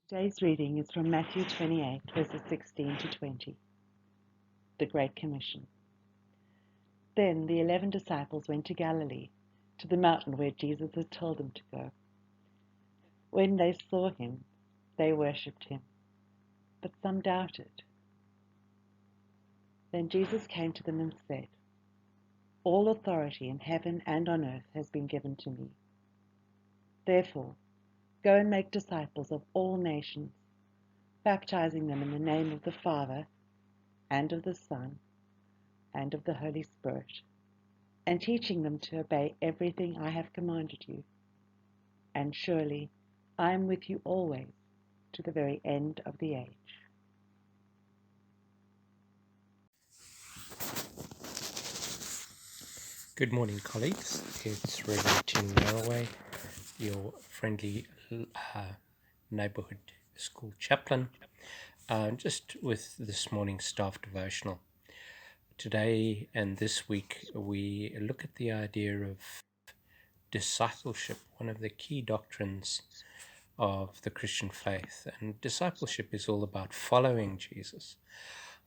Today's reading is from Matthew 28, verses 16 to 20, the Great Commission. Then the 11 disciples went to Galilee, to the mountain where Jesus had told them to go. When they saw him, they worshipped him, but some doubted. Then Jesus came to them and said, "All authority in heaven and on earth has been given to me. Therefore, go and make disciples of all nations, baptizing them in the name of the Father, and of the Son, and of the Holy Spirit, and teaching them to obey everything I have commanded you. And surely I am with you always, to the very end of the age." Good morning, colleagues. It's Reverend Tim Narraway, your friendly neighbourhood school chaplain, just with this morning's staff devotional. Today and this week, we look at the idea of discipleship, one of the key doctrines of the Christian faith. And discipleship is all about following Jesus.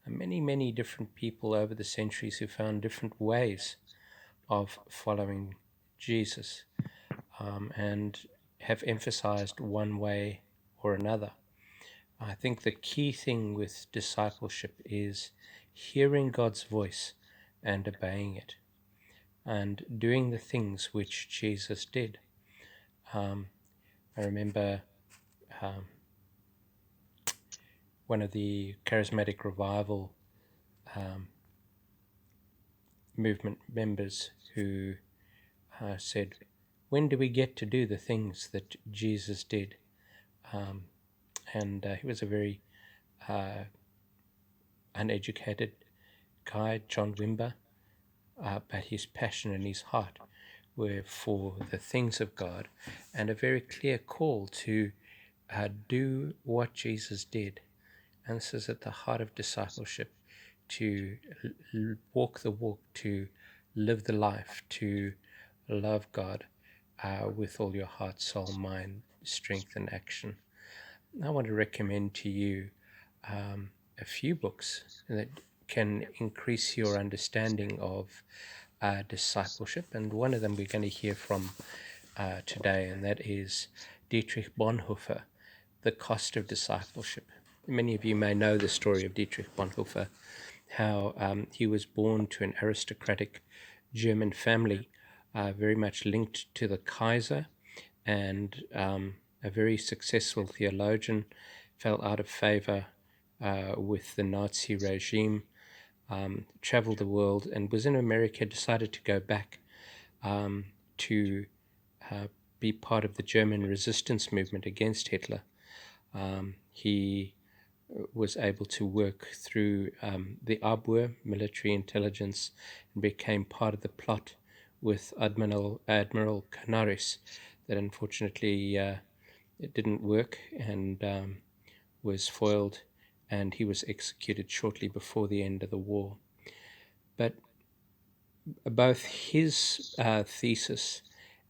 And many different people over the centuries who found different ways of following Jesus and have emphasized one way or another. I think the key thing with discipleship is hearing God's voice and obeying it and doing the things which Jesus did. I remember one of the charismatic revival movement members who said, "When do we get to do the things that Jesus did?" And he was a very uneducated guy, John Wimber, but his passion and his heart were for the things of God, and a very clear call to do what Jesus did. And this is at the heart of discipleship, to walk the walk, to live the life, to love God with all your heart, soul, mind, strength, and action. I want to recommend to you a few books that can increase your understanding of discipleship, and one of them we're going to hear from today, and that is Dietrich Bonhoeffer, The Cost of Discipleship. Many of you may know the story of Dietrich Bonhoeffer, how he was born to an aristocratic German family, very much linked to the Kaiser, and a very successful theologian, fell out of favor with the Nazi regime, traveled the world, and was in America, decided to go back to be part of the German resistance movement against Hitler. He was able to work through the Abwehr, military intelligence, and became part of the plot with Admiral Canaris that unfortunately it didn't work, and was foiled, and he was executed shortly before the end of the war. But both his thesis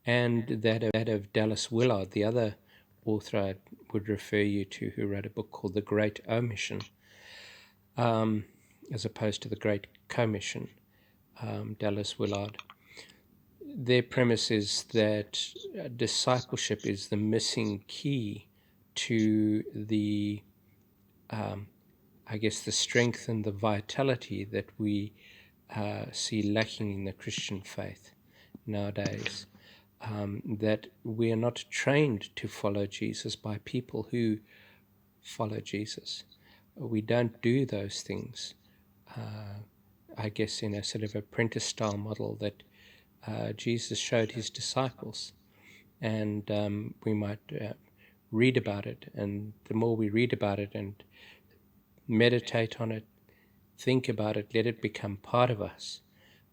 and that of Dallas Willard, the other author I would refer you to, who wrote a book called The Great Omission, as opposed to The Great Commission, Dallas Willard, their premise is that discipleship is the missing key to the the strength and the vitality that we see lacking in the Christian faith nowadays. That we are not trained to follow Jesus by people who follow Jesus. We don't do those things, in a sort of apprentice style model that Jesus showed his disciples. And we might read about it, and the more we read about it and meditate on it, think about it, let it become part of us,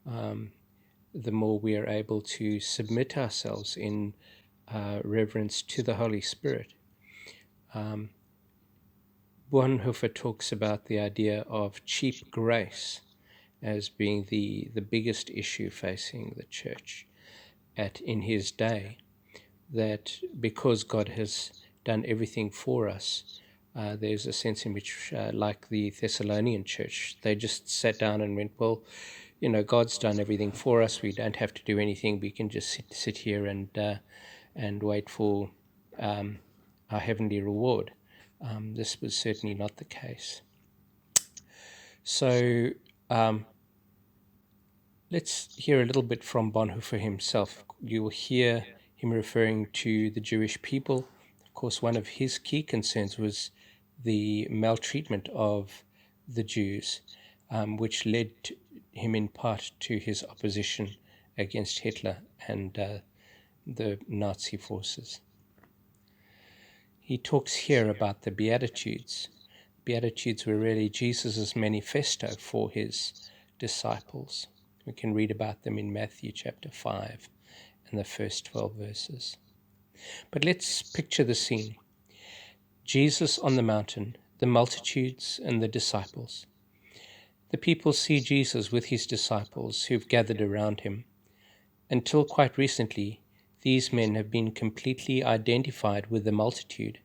the more we are able to submit ourselves in reverence to the Holy Spirit. Bonhoeffer talks about the idea of cheap grace as being the biggest issue facing the church in his day, that because God has done everything for us. There's a sense in which, like the Thessalonian church, they just sat down and went, well, God's done everything for us. We don't have to do anything. We can just sit here and wait for our heavenly reward. This was certainly not the case. So let's hear a little bit from Bonhoeffer himself. You will hear him referring to the Jewish people. Of course, one of his key concerns was the maltreatment of the Jews, which led him in part to his opposition against Hitler and the Nazi forces. He talks here about the Beatitudes. Beatitudes were really Jesus' manifesto for his disciples. We can read about them in Matthew chapter 5 and the first 12 verses. But let's picture the scene. Jesus on the mountain, the multitudes and the disciples. The people see Jesus with his disciples who've gathered around him. Until quite recently, these men have been completely identified with the multitude.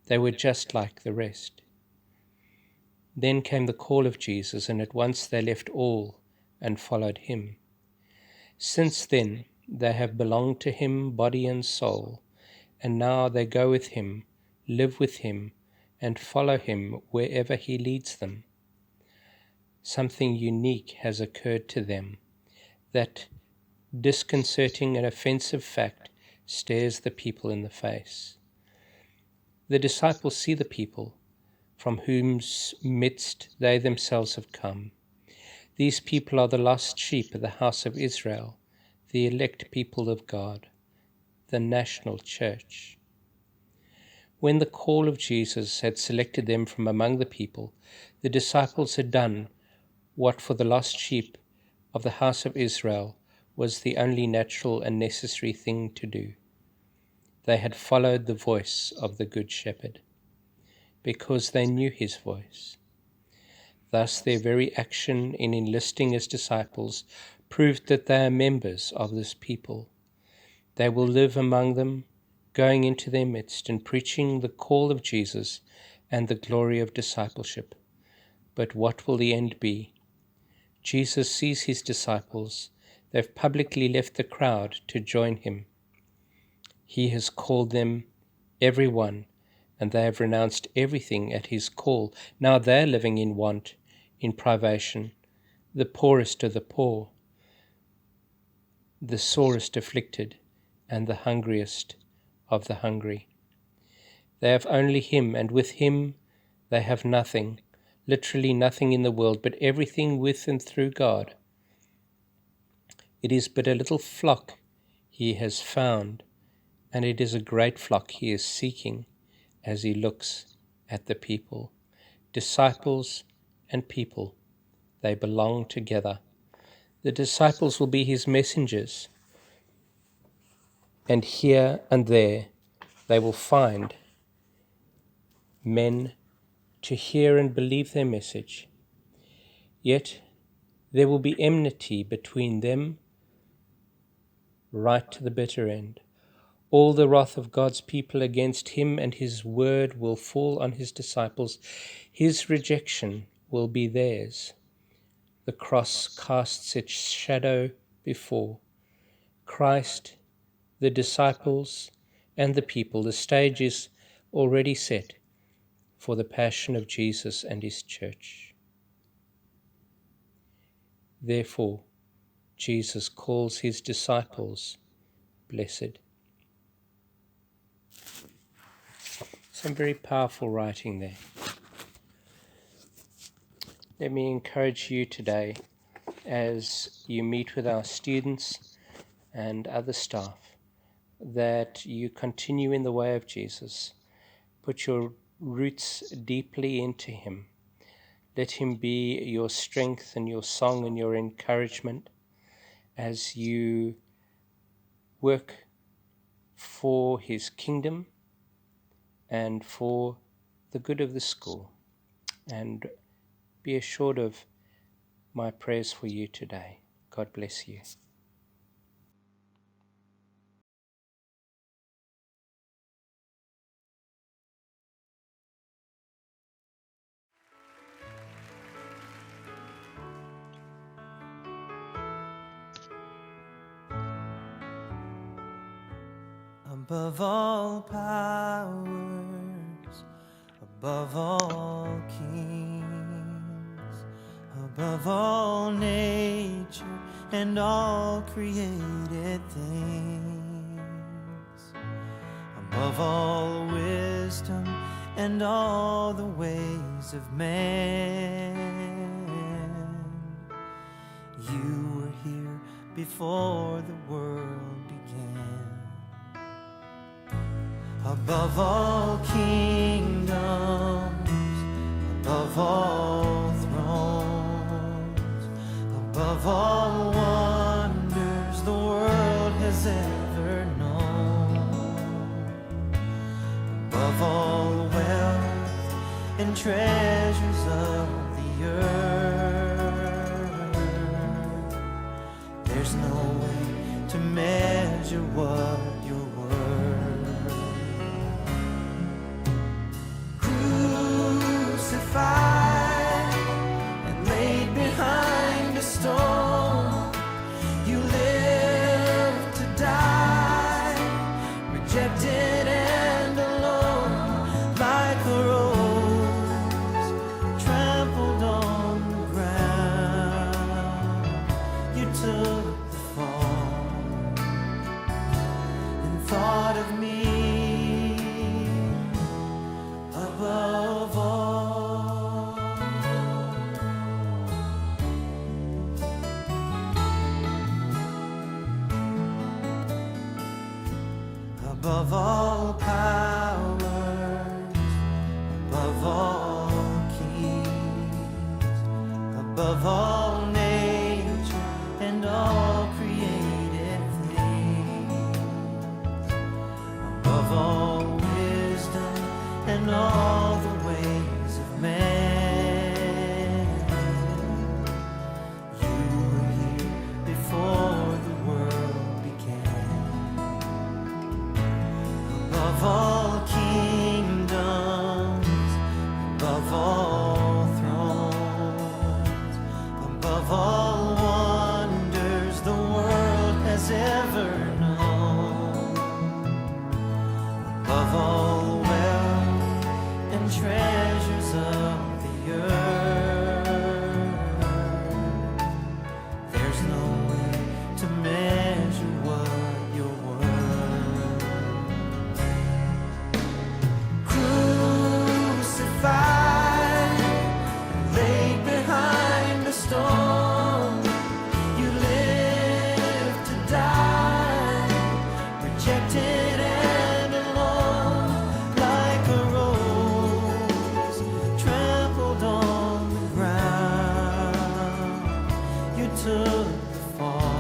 They were just like the rest. Then came the call of Jesus, and at once they left all and followed him. Since then, they have belonged to him body and soul, and now they go with him, live with him, and follow him wherever he leads them. Something unique has occurred to them. That disconcerting and offensive fact stares the people in the face. The disciples see the people from whose midst they themselves have come. These people are the lost sheep of the house of Israel, the elect people of God, the national church. When the call of Jesus had selected them from among the people, the disciples had done what for the lost sheep of the house of Israel was the only natural and necessary thing to do. They had followed the voice of the Good Shepherd, because they knew his voice. Thus their very action in enlisting as disciples proved that they are members of this people. They will live among them, going into their midst and preaching the call of Jesus and the glory of discipleship. But what will the end be? Jesus sees his disciples. They've publicly left the crowd to join him. He has called them, every one, and they have renounced everything at his call. Now they're living in want, in privation, the poorest of the poor, the sorest afflicted, and the hungriest of the hungry. They have only him, and with him they have nothing, literally nothing in the world, but everything with and through God. It is but a little flock he has found, and it is a great flock he is seeking as he looks at the people. Disciples and people, they belong together. The disciples will be his messengers, and here and there they will find men to hear and believe their message. Yet there will be enmity between them right to the bitter end. All the wrath of God's people against him and his word will fall on his disciples. His rejection will be theirs. The cross casts its shadow before. Christ, the disciples, and the people. The stage is already set for the passion of Jesus and his church. Therefore, Jesus calls his disciples blessed. Some very powerful writing there. Let me encourage you today as you meet with our students and other staff that you continue in the way of Jesus. Put your roots deeply into him. Let him be your strength and your song and your encouragement as you work for his kingdom and for the good of the school. And be assured of my prayers for you today. God bless you. above all powers, above all kings, above all nature and all created things, above all wisdom and all the ways of man. You were here before the world began. Above all kingdoms, above all thrones, above all wonders the world has ever known, above all wealth and treasures of the earth, there's no way to measure what you're worth. Crucified and laid behind a stone, you lived to die, rejected and alone, like a rose trampled on the ground. You took the fall and thought of me above all. Above all powers, above all kings, above all nature and all created things, above all wisdom and all the ways of man. You were here before the world began. Above all kingdoms, above all thrones, above all wonders the world has ever known, above all wealth and treasures of the earth, there's no way to measure what you're worth. Crucified, laid behind a stone, you lived to die, rejected and alone, like a rose trampled on the ground. You took the fall